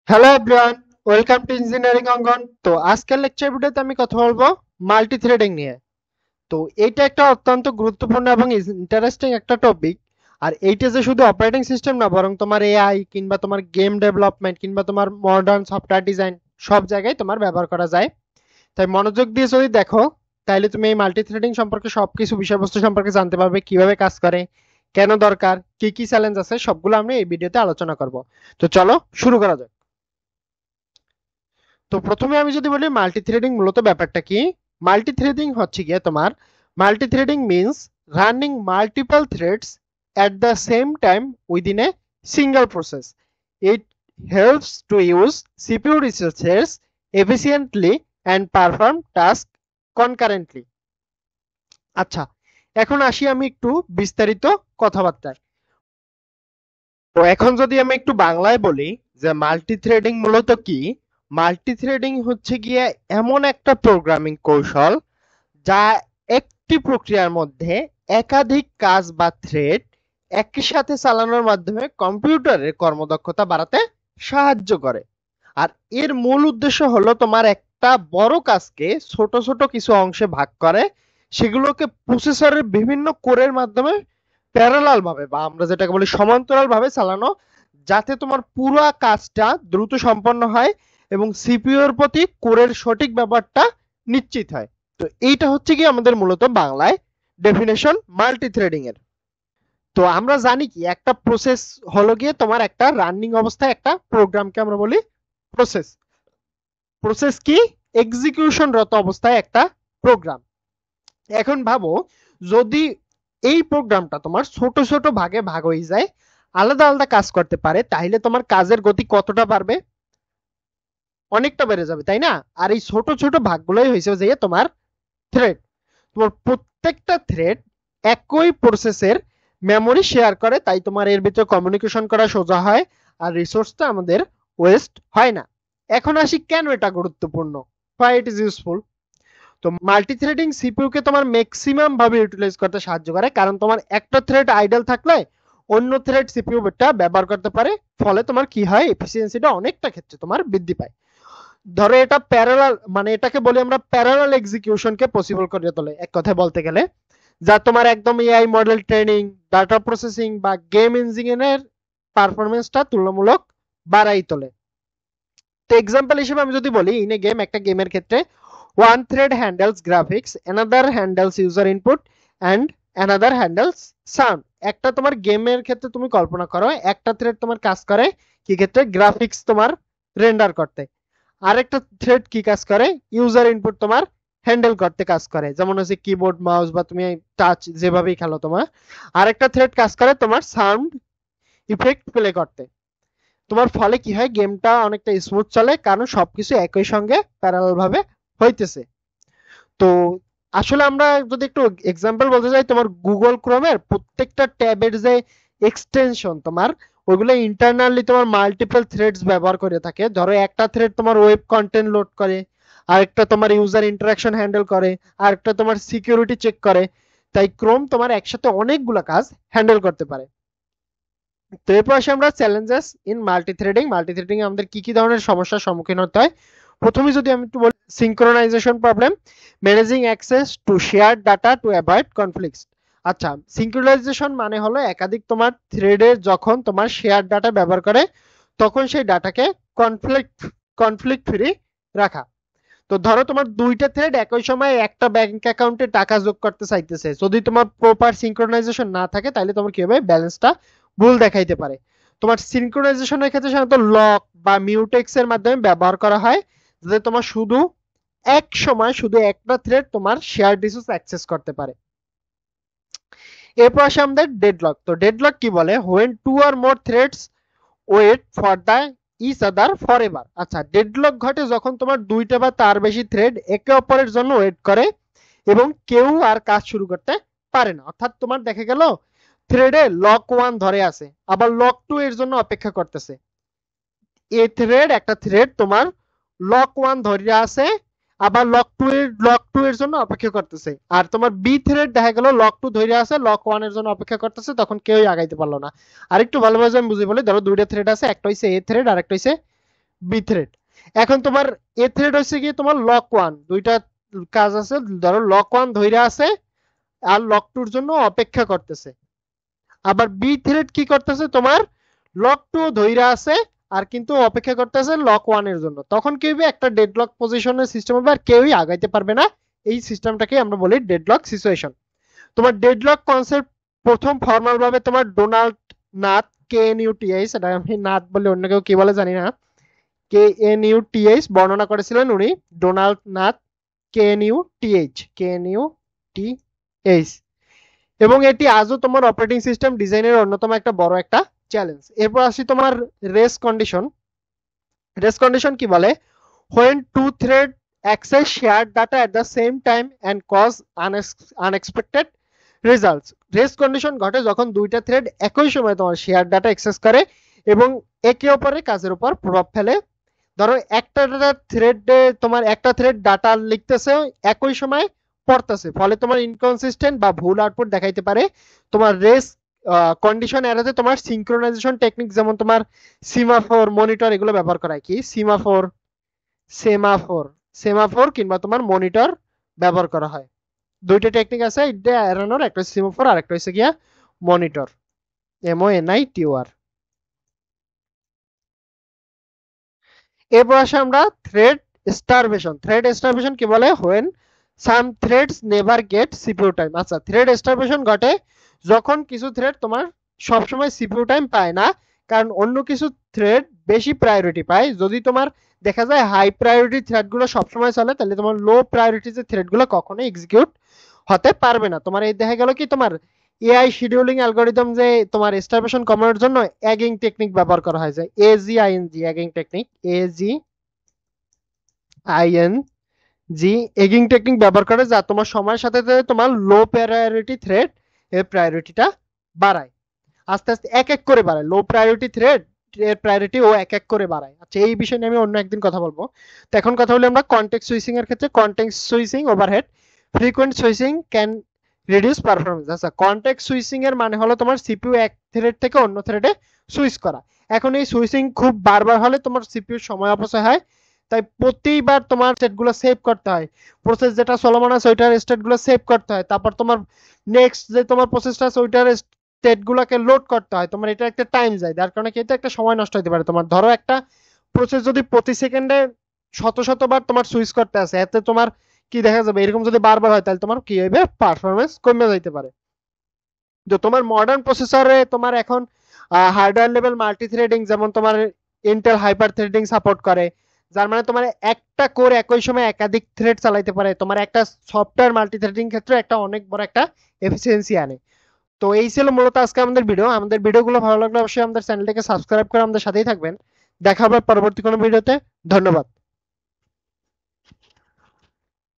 Hello everyone, welcome to engineering Angan. তো আজকের lecture ভিডিওতে আমি কথা বলবো মাল্টি থ্রেডিং নিয়ে। তো এইটা একটা অত্যন্ত গুরুত্বপূর্ণ এবং ইন্টারেস্টিং একটা টপিক। আর এইটা যে শুধু অপারেটিং সিস্টেম না, বরং তোমার এআই কিংবা তোমার গেম ডেভেলপমেন্ট কিংবা তোমার মডার্ন সফটওয়্যার ডিজাইন সব জায়গায় তোমার ব্যবহার করা যায়। তাই মনোযোগ দিয়ে যদি দেখো, তাহলে তুমি এই মাল্টি থ্রেডিং সম্পর্কে সবকিছু বিষয়বস্তু সম্পর্কে জানতে পারবে, কিভাবে কাজ করে, কেন দরকার, কি কি চ্যালেঞ্জ আছে, সবগুলো আমি এই ভিডিওতে আলোচনা করব। তো চলো শুরু করা যাক। তো প্রথমে আমি যদি বলি মাল্টি থ্রেডিং মূলত ব্যাপারটা কি। মাল্টি থ্রেডিং হচ্ছে গিয়ে তোমার, multi threading means running multiple threads at the same time within a single process. It helps to use CPU resources efficiently and perform tasks concurrently. আচ্ছা, এখন আসি আমি একটু বিস্তারিত কথাবার্তায়। তো এখন যদি আমি একটু বাংলায় বলি যে মাল্টি থ্রেডিং মূলত কি। মাল্টি থ্রেডিং হচ্ছে গিয়ে এমন একটা প্রোগ্রামিং কৌশল যা একটি প্রক্রিয়ার মধ্যে একাধিক কাজ বা থ্রেড একই সাথে চালানোর মাধ্যমে কম্পিউটারের কর্মদক্ষতা বাড়াতে সাহায্য করে। আর এর মূল উদ্দেশ্য হলো তোমার একটা বড় কাজকে ছোট ছোট কিছু অংশে ভাগ করে সেগুলোকে প্রসেসরের বিভিন্ন কোরের মাধ্যমে প্যারালাল ভাবে বা আমরা যেটাকে বলি সমান্তরাল ভাবে চালানো, যাতে তোমার পুরো কাজটা দ্রুত সম্পন্ন হয় এবং সিপিইউ এর প্রতি কোরের সঠিক ব্যবহারটা নিশ্চিত হয়। তো এইটা হচ্ছে কি আমাদের মূলত বাংলায় ডেফিনেশন মাল্টি থ্রেডিং এর। তো আমরা জানি কি একটা প্রসেস হলো গিয়ে তোমার একটা রানিং অবস্থায় একটা প্রোগ্রামকে আমরা বলি প্রসেস। প্রসেস কি? এক্সিকিউশনরত অবস্থায় একটা প্রোগ্রাম। এখন ভাবো, যদি এই প্রোগ্রামটা তোমার ছোট ছোট ভাগে ভাগ হয়ে যায়, আলাদা আলাদা কাজ করতে পারে, তাহলে তোমার কাজের গতি কতটা বাড়বে? অনেকটা বেড়ে যাবে, তাই না? আর এই ছোট ছোট ভাগগুলোই হয়েছে যে তোমার থ্রেড। তোমার প্রত্যেকটা থ্রেড একই প্রসেসের মেমোরি শেয়ার করে, তাই তোমার এর ভিতরে কমিউনিকেশন করা সোজা হয় আর রিসোর্সটা আমাদের ওয়েস্ট হয় না। এখন আসি কেন এটা গুরুত্বপূর্ণ, হোয়াই ইট ইজ ইউজফুল। তো মাল্টি থ্রেডিং সিপিইউ কে তোমার ম্যাক্সিমাম ভাবে ইউটিলাইজ করতে সাহায্য করে, কারণ তোমার একটা থ্রেড আইডল থাকলে অন্য থ্রেড সিপিইউ টা ব্যবহার করতে পারে। ফলে তোমার কি হয়, এফিসিয়েন্সিটা অনেকটা ক্ষেত্রে তোমার বৃদ্ধি পায়। ধরো এটা প্যারালাল, মানে এটাকে বলি আমরা প্যারালাল এক্সিকিউশনকে পসিবল করে তোলে এক কথায় বলতে গেলে, যা তোমার একদম AI model training, data processing বা গেম ইঞ্জিনিয়ারের পারফরমেন্সটা তুলনামূলক বাড়াই তোলে। তো এক্সাম্পল হিসেবে আমি যদি বলি, ইন এ গেম, একটা গেমের ক্ষেত্রে one thread handles graphics, another handles user input and another handles sound. একটা তোমার গেমের ক্ষেত্রে তুমি কল্পনা করো, একটা থ্রেড তোমার কাজ করে কি ক্ষেত্রে, গ্রাফিক্স তোমার রেন্ডার করতে। আরেকটা থ্রেড কি কাজ করে, ইউজার ইনপুট তোমার হ্যান্ডেল করতে কাজ করে, যেমন হচ্ছে কিবোর্ড মাউস বা তুমি টাচ যেভাবেই খেলো তোমার। আরেকটা থ্রেড কাজ করে তোমার সাউন্ড ইফেক্ট প্লে করতে। তোমার ফলে কি হয়, গেমটা অনেকটা স্মুথ চলে, কারণ সবকিছু একই সঙ্গে প্যারালাল ভাবে হইতেছে। তো আসলে আমরা যদি একটু এক্সাম্পল বলতে চাই, তোমার গুগল ক্রোমের প্রত্যেকটা ট্যাবের যে এক্সটেনশন তোমার, ওইগুলো ইন্টারনালি তোমার মাল্টিপল থ্রেডস ব্যবহার করে থাকে। ধরো একটা থ্রেড তোমার ওয়েব কন্টেন্ট লোড করে, আরেকটা তোমার ইউজার ইন্টারাকশন হ্যান্ডেল করে, আরেকটা তোমার সিকিউরিটি চেক করে। তাই ক্রোম তোমার একসাথে অনেকগুলো কাজ হ্যান্ডেল করতে পারে। তো এরপর আসি আমরা challenges in multithreading. Multithreading এ আমাদের কি কি ধরনের সমস্যার সম্মুখীন হতে হয়। প্রথমে যদি আমি একটু বলি, synchronisation problem, managing access to share data to avoid conflicts. আচ্ছা, সিঙ্ক্রোনাইজেশন মানে হলো একাধিক তোমার থ্রেডের যখন তোমার শেয়ার ডাটা ব্যবহার করে, তখন সেই ডাটাকে কনফ্লিক্ট কনফ্লিক্ট ফ্রি রাখা। তো ধরো তোমার দুইটা থ্রেড একই সময় একটা ব্যাংক অ্যাকাউন্টে টাকা যোগ করতে চাইতেছে, যদি তোমার প্রপার সিঙ্ক্রোনাইজেশন না থাকে, তাহলে তোমার কি হবে, ব্যালেন্সটা ভুল দেখাইতে পারে। তোমার সিনক্রোনাইজেশনের ক্ষেত্রে সাধারণত লক বা মিউটেক্স এর মাধ্যমে ব্যবহার করা হয়, যাতে তোমার শুধু এক সময় শুধু একটা থ্রেড তোমার শেয়ার রিসোর্স অ্যাক্সেস করতে পারে। এরপর আসে আমাদের ডেডলক। তো ডেডলক কি বলে, when two or more threads wait for the each other forever. আচ্ছা, ডেডলক ঘটে যখন তোমার দুইটা বা তার বেশি থ্রেড একে অপরের জন্য ওয়েট করে এবং কেউ আর কাজ শুরু করতে পারে না। অর্থাৎ তোমার দেখা গেল থ্রেডে লক ওয়ান ধরে আছে, আবার লক টু এর জন্য অপেক্ষা করতেছে। এ থ্রেড, একটা থ্রেড তোমার লক ওয়ান ধরে আছে, আবার লক টু এর জন্য অপেক্ষা করতেছে। আর তোমার বি থ্রেড দেখা গেল লক টু ধরে আছে, লক ওয়ান এর জন্য অপেক্ষা করতেছে, তখন কেউই আগাইতে পারলো না। আর একটু ভালোভাবে আমি বুঝি বলি, ধরো দুইটা থ্রেড আছে, একটা হইছে এ থ্রেড আর একটা হইছে বি থ্রেড। এখন তোমার এ থ্রেড হচ্ছে কি তোমার লক ওয়ান, দুইটা কাজ আছে, ধরো লক ওয়ান ধইরা আছে আর লক টুর জন্য অপেক্ষা করতেছে। আবার বি থ্রেড কি করতেছে তোমার লক টু ধইরা আছে আর কিন্তু অপেক্ষা করতেছে লক ওয়ান এর জন্য। তখন কি হবে, একটা ডেডলক পজিশনের সিস্টেম হবে আর কেউই আগাইতে পারবে না। এই সিস্টেমটাকে আমরা বলি ডেডলক সিচুয়েশন। তোমার ডেডলক কনসেপ্ট প্রথম ফর্মাল ভাবে তোমার ডোনাল্ড নাথ KNUTH, এটা আমি নাথ বলে অন্য কেউ কি বলে জানি না, KNUTH বর্ণনা করেছিলেন উনি, ডোনাল্ড নাথ KNUTH। এবং এটি আজও তোমার অপারেটিং সিস্টেম ডিজাইনের অন্যতম একটা বড় একটা চ্যালেঞ্জ। এরপর আসি তোমার রেস কন্ডিশন। রেস কন্ডিশন কি বলে, when two thread access shared data at the same time and cause unexpected results। Race condition ঘটে যখন দুইটা থ্রেড একই সময় তোমার শেয়ার ডাটা অ্যাক্সেস করে এবং একে অপরের কাজের উপর প্রভাব ফেলে। ধরো একটা থ্রেডে তোমার একটা থ্রেড ডাটা লিখতেছে একই সময় পড়তেছে, ফলে তোমার ইনকনসিস্টেন্ট বা ভুল আউটপুট দেখাইতে পারে। তোমার রেস কন্ডিশন এড়াতে তোমার সিনক্রোনাইজেশন টেকনিক যেমন তোমার সিমাফোর, মনিটর এগুলো ব্যবহার করা হয়। কি সিমাফোর, সেমাফোর কিংবা তোমার মনিটর ব্যবহার করা হয়। দুইটা টেকনিক আছে এটা এড়ানোর, একটা সিমাফোর আর একটা হচ্ছে গিয়া মনিটর, MONITOR। এরপর আসে আমরা থ্রেড স্টারভেশন। থ্রেড স্টারভেশন কি বলে, when some threads never gate CPU time. আচ্ছা, থ্রেড স্টারভেশন ঘটে যখন কিছু থ্রেড তোমার সবসময় সিপিইউ টাইম পায় না, কারণ অন্য কিছু থ্রেড বেশি প্রায়োরিটি পায়। যদি তোমার দেখা যায় হাই প্রায়োরিটি থ্রেডগুলো সবসময় চলে, তাহলে তোমার লো প্রায়োরিটি যে থ্রেডগুলো কখনোই এক্সিকিউট হতে পারবে না। তোমার এই দেখা গেল কি তোমার এআই শিডিউলিং অ্যালগরিদম যে তোমার স্টারভেশন কমানোর জন্য এগিং টেকনিক ব্যবহার করা হয়, যে AGING এগিং টেকনিক, AGING এগিং টেকনিক ব্যবহার করে, যা তোমার সময়ের সাথে সাথে তোমার লো প্রায়োরিটি থ্রেড এর প্রায়োরিটিটা বাড়ায়, আস্তে আস্তে এক এক করে বাড়ায়। লো প্রায়োরিটি থ্রেড এর প্রায়োরিটি ও এক এক করে বাড়ায়। আচ্ছা, এই বিষয় নিয়ে আমি অন্য একদিন কথা বলবো। তো এখন কথা বলি আমরা কনটেক্সট সুইচিং এর ক্ষেত্রে। Context switching overhead frequent switching can reduce performance. আচ্ছা, কনটেক্সট সুইচিং এর মানে হলো তোমার সিপিইউ এক থ্রেড থেকে অন্য থ্রেডে সুইচ করা। এখন এই সুইচিং খুব বারবার হলে তোমার সিপিইউ সময় অপচয় হয়, তাই প্রতিবার তোমার স্টেটগুলো সেভ করতে হয়। প্রসেস যেটা চলমান আছে ওইটার স্টেটগুলো সেভ করতে হয়, তারপর তোমার নেক্সট যে তোমার প্রসেসটা আছে ওইটার স্টেটগুলোকে লোড করতে হয়। তোমার এটা একটা টাইম যায়, যার কারণে কিন্তু একটা সময় নষ্ট হতে পারে। তোমার ধরো একটা প্রসেস যদি প্রতি সেকেন্ডে শতবার তোমার সুইচ করতে আছে, এতে তোমার কি দেখা যাবে, এরকম যদি বারবার হয় তাহলে তোমার কি হবে, পারফরমেন্স কমে যাইতে পারে। তো তোমার মডার্ন প্রসেসরে তোমার এখন হার্ডওয়্যার লেভেল মাল্টি থ্রেডিং, যেমন তোমার ইন্টেল হাইপার থ্রেডিং সাপোর্ট করে, যার মানে তোমার একটা কোর একই সময় একাধিক থ্রেড চালাইতে পারে। তোমার একটা সফটওয়্যার মাল্টি থ্রেডিং ক্ষেত্রে একটা অনেক বড় একটা এফিসিয়েন্সি আনে। তো এই ছিল মূলত আজকে আমাদের ভিডিও। আমাদের ভিডিওগুলো ভালো লাগলে অবশ্যই আমাদের চ্যানেলটাকে সাবস্ক্রাইব করে আমাদের সাথেই থাকবেন। দেখা হবে পরবর্তী কোনো ভিডিওতে। ধন্যবাদ।